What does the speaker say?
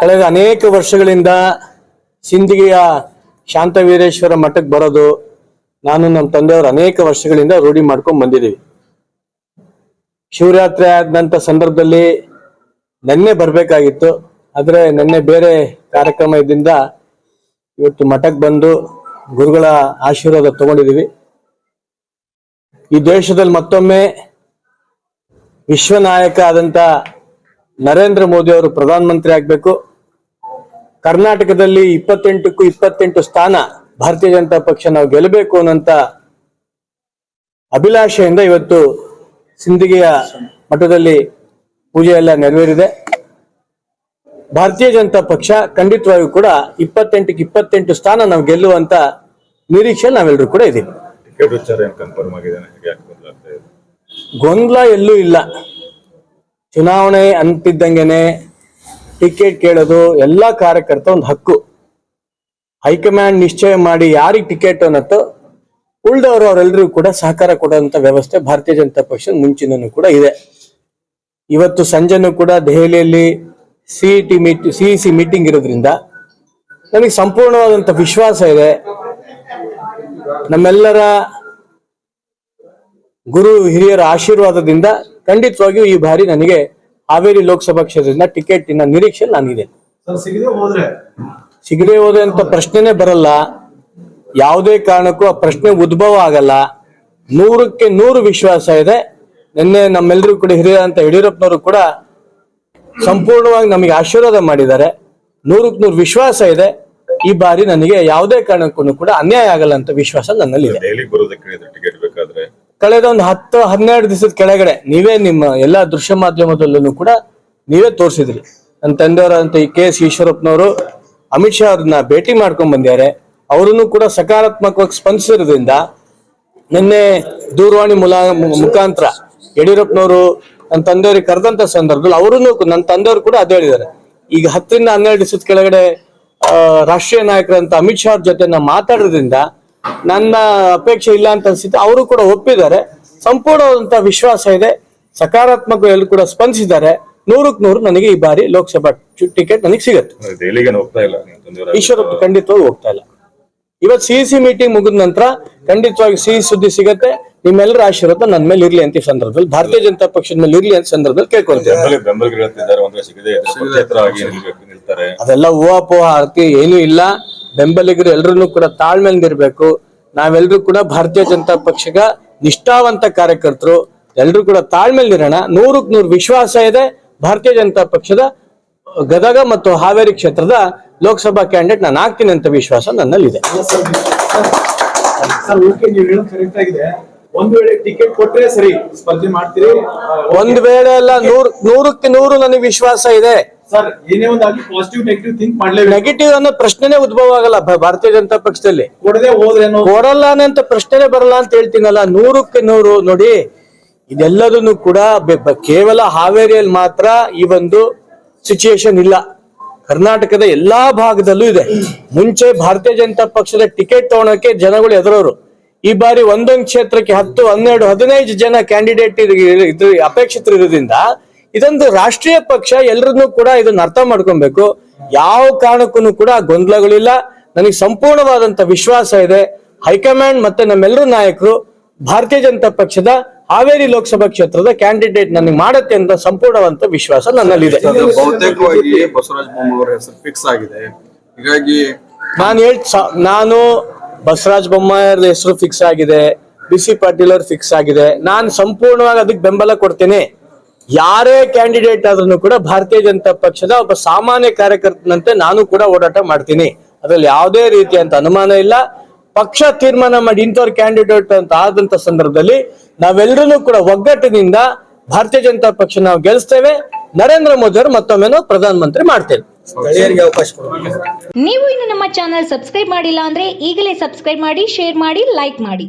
ಕಳೆದ ಅನೇಕ ವರ್ಷಗಳಿಂದ ಸಿಂದಗಿಯ ಶಾಂತವೀರೇಶ್ವರ ಮಠಕ್ಕೆ ಬರೋದು ನಾನು ನಮ್ಮ ತಂದೆಯವರು ಅನೇಕ ವರ್ಷಗಳಿಂದ ರೂಢಿ ಮಾಡ್ಕೊಂಡು ಬಂದಿದ್ದೀವಿ. ಶಿವರಾತ್ರಿ ಆದಂತ ಸಂದರ್ಭದಲ್ಲಿ ನೆನ್ನೆ ಬರಬೇಕಾಗಿತ್ತು, ಆದರೆ ನೆನ್ನೆ ಬೇರೆ ಕಾರ್ಯಕ್ರಮ ಇದ್ದಿಂದ ಇವತ್ತು ಮಠಕ್ಕೆ ಬಂದು ಗುರುಗಳ ಆಶೀರ್ವಾದ ತಗೊಂಡಿದ್ದೀವಿ. ಈ ದೇಶದಲ್ಲಿ ಮತ್ತೊಮ್ಮೆ ವಿಶ್ವನಾಯಕ ಆದಂತ ನರೇಂದ್ರ ಮೋದಿ ಅವರು ಪ್ರಧಾನಮಂತ್ರಿ ಆಗ್ಬೇಕು. ಕರ್ನಾಟಕದಲ್ಲಿ 28ಕ್ಕೂ 28 ಸ್ಥಾನ ಭಾರತೀಯ ಜನತಾ ಪಕ್ಷ ನಾವು ಗೆಲ್ಲಬೇಕು ಅನ್ನೋಂತ ಅಭಿಲಾಷೆಯಿಂದ ಇವತ್ತು ಸಿಂದಗಿಯ ಮಠದಲ್ಲಿ ಪೂಜೆ ಎಲ್ಲ ನೆರವೇರಿದೆ. ಭಾರತೀಯ ಜನತಾ ಪಕ್ಷ ಖಂಡಿತವಾಗಿಯೂ ಕೂಡ 28ಕ್ಕೆ 28 ಸ್ಥಾನ ನಾವು ಗೆಲ್ಲುವಂತ ನಿರೀಕ್ಷೆ ನಾವೆಲ್ಲರೂ ಕೂಡ ಇದ್ದೀವಿ. ಗೊಂದಲ ಎಲ್ಲೂ ಇಲ್ಲ. ಚುನಾವಣೆ ಅಂತಿದ್ದಂಗೆನೆ ಟಿಕೆಟ್ ಕೇಳೋದು ಎಲ್ಲ ಕಾರ್ಯಕರ್ತ ಒಂದು ಹಕ್ಕು. ಹೈಕಮಾಂಡ್ ನಿಶ್ಚಯ ಮಾಡಿ ಯಾರಿಗೆ ಟಿಕೆಟ್ ಅನ್ನತ್ತೋ ಉಳಿದವರು ಅವರೆಲ್ಲರಿಗೂ ಕೂಡ ಸಹಕಾರ ಕೊಡುವಂತ ವ್ಯವಸ್ಥೆ ಭಾರತೀಯ ಜನತಾ ಪಕ್ಷದ ಮುಂಚಿನೂ ಕೂಡ ಇದೆ. ಇವತ್ತು ಸಂಜೆನೂ ಕೂಡ ದೆಹಲಿಯಲ್ಲಿ ಸಿಇಸಿ ಮೀಟಿಂಗ್ ಇರೋದ್ರಿಂದ ನನಗೆ ಸಂಪೂರ್ಣವಾದಂತ ವಿಶ್ವಾಸ ಇದೆ. ನಮ್ಮೆಲ್ಲರ ಗುರು ಹಿರಿಯರ ಆಶೀರ್ವಾದದಿಂದ ಖಂಡಿತವಾಗಿಯೂ ಈ ಬಾರಿ ನನಗೆ ಹಾವೇರಿ ಲೋಕಸಭಾ ಕ್ಷೇತ್ರದಿಂದ ಟಿಕೆಟಿನ ನಿರೀಕ್ಷೆ ನಾನಿದೆ. ಸಿಗದೆ ಹೋದೆ ಅಂತ ಪ್ರಶ್ನೆನೇ ಬರಲ್ಲ. ಯಾವುದೇ ಕಾರಣಕ್ಕೂ ಆ ಪ್ರಶ್ನೆ ಉದ್ಭವ ಆಗಲ್ಲ. 100ಕ್ಕೆ 100 ವಿಶ್ವಾಸ ಇದೆ. ನಿನ್ನೆ ನಮ್ಮೆಲ್ಲರಿಗೂ ಕೂಡ ಹಿರಿಯ ಅಂತ ಯಡಿಯೂರಪ್ಪನವರು ಕೂಡ ಸಂಪೂರ್ಣವಾಗಿ ನಮಗೆ ಆಶೀರ್ವಾದ ಮಾಡಿದ್ದಾರೆ. 100ಕ್ಕೆ 100 ವಿಶ್ವಾಸ ಇದೆ. ಈ ಬಾರಿ ನನಗೆ ಯಾವುದೇ ಕಾರಣಕ್ಕೂ ಕೂಡ ಅನ್ಯಾಯ ಆಗಲ್ಲ ಅಂತ ವಿಶ್ವಾಸ ನನ್ನಲ್ಲಿದೆ. ಕಳೆದ ಒಂದು 10-12 ದಿವಸದ ಕೆಳಗಡೆ ನೀವೇ ನಿಮ್ಮ ಎಲ್ಲಾ ದೃಶ್ಯ ಮಾಧ್ಯಮದಲ್ಲೂ ಕೂಡ ನೀವೇ ತೋರಿಸಿದ್ರಿ. ನನ್ನ ತಂದೆಯವರಂತ KS ಈಶ್ವರಪ್ಪನವರು ಅಮಿತ್ ಶಾ ಅವ್ರನ್ನ ಭೇಟಿ ಮಾಡ್ಕೊಂಡ್ ಬಂದಿದ್ದಾರೆ. ಅವರನ್ನು ಕೂಡ ಸಕಾರಾತ್ಮಕವಾಗಿ ಸ್ಪಂದಿಸಿರೋದ್ರಿಂದ ನಿನ್ನೆ ದೂರವಾಣಿ ಮುಖಾಂತರ ಯಡಿಯೂರಪ್ಪನವರು ನನ್ನ ತಂದೆಯವ್ರಿಗೆ ಕರೆದಂತ ಸಂದರ್ಭದಲ್ಲಿ ಅವರನ್ನು ನನ್ನ ತಂದೆಯವರು ಕೂಡ ಅದೇ ಹೇಳಿದ್ದಾರೆ. ಈಗ 10-12 ದಿವಸದ ಕೆಳಗಡೆ ರಾಷ್ಟ್ರೀಯ ನಾಯಕರಂತ ಅಮಿತ್ ಶಾ ಅವ್ರ ಜೊತೆ ನಾವು ಮಾತಾಡೋದ್ರಿಂದ ನನ್ನ ಅಪೇಕ್ಷೆ ಇಲ್ಲ ಅಂತ ಅನ್ಸುತ್ತೆ. ಅವರು ಕೂಡ ಒಪ್ಪಿದ್ದಾರೆ. ಸಂಪೂರ್ಣವಾದಂತ ವಿಶ್ವಾಸ ಇದೆ. ಸಕಾರಾತ್ಮಕ ಎಲ್ಲರೂ ಕೂಡ ಸ್ಪಂದಿಸಿದ್ದಾರೆ. 100ಕ್ಕೆ 100 ನನಗೆ ಈ ಬಾರಿ ಲೋಕಸಭಾ ಟಿಕೆಟ್ ನನಗೆ ಸಿಗುತ್ತೆ. ಈಶ್ವರಪ್ಪ ಖಂಡಿತವಾಗಿ ಹೋಗ್ತಾ ಇಲ್ಲ. ಇವತ್ತು ಸಿಇಸಿ ಮೀಟಿಂಗ್ ಮುಗಿದ ನಂತರ ಖಂಡಿತವಾಗಿ ಸಿಹಿ ಸುದ್ದಿ ಸಿಗತ್ತೆ. ನಿಮ್ಮೆಲ್ಲರ ಆಶೀರ್ವಾದ ನನ್ನ ಮೇಲೆ ಇರ್ಲಿ ಅಂತ ಈ ಸಂದರ್ಭದಲ್ಲಿ ಭಾರತೀಯ ಜನತಾ ಪಕ್ಷದ ಮೇಲೆ ಇರ್ಲಿ ಅಂತ ಸಂದರ್ಭದಲ್ಲಿ ಕೇಳ್ಕೊಳ್ತೇವೆ. ಅದೆಲ್ಲ ಊಹಾಪೋಹ ಅರ್ಥ ಏನೂ ಇಲ್ಲ. ಬೆಂಬಲಿಗರು ಎಲ್ರೂ ಕೂಡ ತಾಳ್ಮೆಯಿಂದಿರ್ಬೇಕು. ನಾವೆಲ್ಲರೂ ಕೂಡ ಭಾರತೀಯ ಜನತಾ ಪಕ್ಷಗ ನಿಷ್ಠಾವಂತ ಕಾರ್ಯಕರ್ತರು. ಎಲ್ರೂ ಕೂಡ ತಾಳ್ಮೆಯಿಂದಿರೋಣ. 100ಕ್ಕೆ 100 ವಿಶ್ವಾಸ ಇದೆ. ಭಾರತೀಯ ಜನತಾ ಪಕ್ಷದ ಗದಗ ಮತ್ತು ಹಾವೇರಿ ಕ್ಷೇತ್ರದ ಲೋಕಸಭಾ ಕ್ಯಾಂಡಿಡೇಟ್ ನಾನು ಆಗ್ತೀನಿ ಅಂತ ವಿಶ್ವಾಸ ನನ್ನಲ್ಲಿದೆ. ಒಂದು ವೇಳೆ ಟಿಕೆಟ್ ಕೊಟ್ರೆ ಸರಿ ಸ್ಪರ್ಧೆ ಮಾಡ್ತೀರಿ? ಒಂದು ವೇಳೆ ಅಲ್ಲ, 100ಕ್ಕೆ 100 ನನಗೆ ವಿಶ್ವಾಸ ಇದೆ. ಸರ್, ಏನೇ ಒಂದಾಗಿ ಪಾಸಿಟಿವ್ ನೆಗೆಟಿವ್ ಥಿಂಕ್ ಮಾಡ್ಲೇಬೇಕು. ನೆಗೆಟಿವ್ ಅನ್ನೋ ಪ್ರಶ್ನೆನೇ ಉದ್ಭವ ಆಗಲ್ಲ ಭಾರತೀಯ ಜನತಾ ಪಕ್ಷದಲ್ಲಿ. ಕೊಡದೆ ಹೋದ್ರೇನೋ ಕೊಡಲ್ಲ ಅಂತ ಪ್ರಶ್ನೆನೇ ಬರಲ್ಲ ಅಂತ ಹೇಳ್ತೀನಲ್ಲ. 100ಕ್ಕೆ 100 ನೋಡಿ. ಇದೆಲ್ಲದನ್ನು ಕೂಡ ಕೇವಲ ಹಾವೇರಿಯಲ್ಲಿ ಮಾತ್ರ ಈ ಒಂದು ಸಿಚುಯೇಷನ್ ಇಲ್ಲ. ಕರ್ನಾಟಕದ ಎಲ್ಲಾ ಭಾಗದಲ್ಲೂ ಇದೆ. ಮುಂಚೆ ಭಾರತೀಯ ಜನತಾ ಪಕ್ಷದ ಟಿಕೆಟ್ ತಗೊಳಕ್ಕೆ ಜನಗಳು ಎದುರೋರು. ಈ ಬಾರಿ ಒಂದೊಂದು ಕ್ಷೇತ್ರಕ್ಕೆ 10, 12, 15 ಜನ ಕ್ಯಾಂಡಿಡೇಟ್ ಅಪೇಕ್ಷಿತರು ಇರೋದ್ರಿಂದ ಇದೊಂದು ರಾಷ್ಟ್ರೀಯ ಪಕ್ಷ. ಎಲ್ಲರನ್ನೂ ಕೂಡ ಇದನ್ನ ಅರ್ಥ ಮಾಡ್ಕೊಬೇಕು. ಯಾವ ಕಾರಣಕ್ಕೂ ಕೂಡ ಗೊಂದಲಗಳಿಲ್ಲ. ನನಗೆ ಸಂಪೂರ್ಣವಾದಂತ ವಿಶ್ವಾಸ ಇದೆ. ಹೈಕಮಾಂಡ್ ಮತ್ತೆ ನಮ್ಮೆಲ್ಲರೂ ನಾಯಕರು ಭಾರತೀಯ ಜನತಾ ಪಕ್ಷದ ಹಾವೇರಿ ಲೋಕಸಭಾ ಕ್ಷೇತ್ರದ ಕ್ಯಾಂಡಿಡೇಟ್ ನನಗೆ ಮಾಡತ್ತೆ ಅಂತ ಸಂಪೂರ್ಣವಂತ ವಿಶ್ವಾಸ ನನ್ನಲ್ಲಿದೆ. ಬಹುತೇಕವಾಗಿ ಬಸವರಾಜ ಬೊಮ್ಮಾಯಿ ಹೆಸರು ಫಿಕ್ಸ್ ಆಗಿದೆ. ಹೀಗಾಗಿ ನಾನು ಬಸವರಾಜ ಬೊಮ್ಮಾಯಿ ಹೆಸರು ಫಿಕ್ಸ್ ಆಗಿದೆ. BC ಪಾಟೀಲ್ ಅವ್ರು ಫಿಕ್ಸ್ ಆಗಿದೆ. ನಾನು ಸಂಪೂರ್ಣವಾಗಿ ಅದಕ್ಕೆ ಬೆಂಬಲ ಕೊಡ್ತೇನೆ. ಯಾರೇ ಕ್ಯಾಂಡಿಡೇಟ್ ಆದ್ರೂ ಕೂಡ ಭಾರತೀಯ ಜನತಾ ಪಕ್ಷದ ಒಬ್ಬ ಸಾಮಾನ್ಯ ಕಾರ್ಯಕರ್ತನಂತೆ ನಾನು ಕೂಡ ಓಡಾಟ ಮಾಡ್ತೀನಿ. ಅದ್ರಲ್ಲಿ ಯಾವುದೇ ರೀತಿಯಂತ ಅನುಮಾನ ಇಲ್ಲ. ಪಕ್ಷ ತೀರ್ಮಾನ ಮಾಡಿ ಇಂಥವ್ರ ಕ್ಯಾಂಡಿಡೇಟ್ ಅಂತ ಆದಂತ ಸಂದರ್ಭದಲ್ಲಿ ನಾವೆಲ್ಲರೂ ಕೂಡ ಒಗ್ಗಟ್ಟಿನಿಂದ ಭಾರತೀಯ ಜನತಾ ಪಕ್ಷ ನಾವು ಗೆಲ್ಲಿಸ್ತೇವೆ. ನರೇಂದ್ರ ಮೋದಿ ಅವರು ಮತ್ತೊಮ್ಮೆ ಪ್ರಧಾನಮಂತ್ರಿ ಮಾಡ್ತೇವೆ. ನೀವು ಇನ್ನು ನಮ್ಮ ಚಾನೆಲ್ ಸಬ್ಸ್ಕ್ರೈಬ್ ಮಾಡಿಲ್ಲ ಅಂದ್ರೆ ಈಗಲೇ ಸಬ್ಸ್ಕ್ರೈಬ್ ಮಾಡಿ, ಶೇರ್ ಮಾಡಿ, ಲೈಕ್ ಮಾಡಿ.